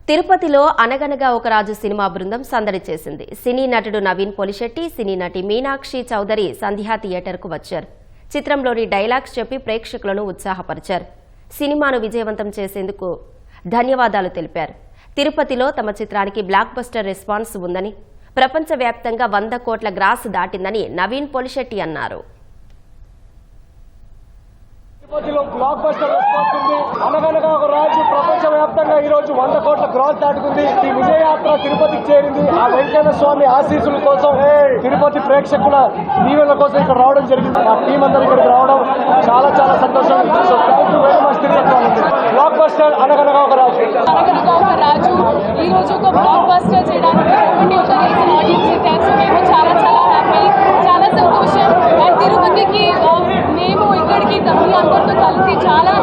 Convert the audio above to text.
తిరుపతిలో అనగనగా ఒక రాజు సినిమా బృందం సందడి చేసింది. సినీ నటుడు నవీన్ పొలిశెట్టి, సినీ నటి మీనాక్షి చౌదరి సంధ్యా థియేటర్కు వచ్చారు. చిత్రంలోని డైలాగ్స్ చెప్పి ప్రేక్షకులను ఉత్సాహపరిచారు. సినిమాను విజయవంతం చేసేందుకు ధన్యవాదాలు తెలిపారు. తిరుపతిలో తమ చిత్రానికి బ్లాక్ బస్టర్ రెస్పాన్స్ ఉందని, ప్రపంచవ్యాప్తంగా 100 కోట్ల గ్రాస్ దాటిందని నవీన్ పొలిశెట్టి అన్నారు. తిరుపతిలో బ్లాక్ బస్టర్ రెస్పాన్స్ ఉంది. అనగనగా ఒక రాజు ప్రపంచవ్యాప్తంగా ఈ రోజు 100 కోట్ల గ్రాస్ దాటుకుంది. ఈ విజయయాత్ర తిరుపతికి చేరింది. ఆ వెంకన్న స్వామి ఆశీస్సుల కోసం, తిరుపతి ప్రేక్షకుల దీవెనల కోసం ఇక్కడ రావడం జరిగింది. మా టీం అందరూ ఇక్కడికి రావడం చాలా చాలా సంతోషం. So thank you very much Tirupati. Block buster అనగనగా ఒక రాజు. ఈ రోజు ఒక బ్లాక్ బస్టర్ చేయడానికి చాలా చాలా హ్యాపీ, చాలా సంతోషం. అండ్ తిరుపతికి మేము ఇక్కడికి మీ అందరితో కలిసి చాలా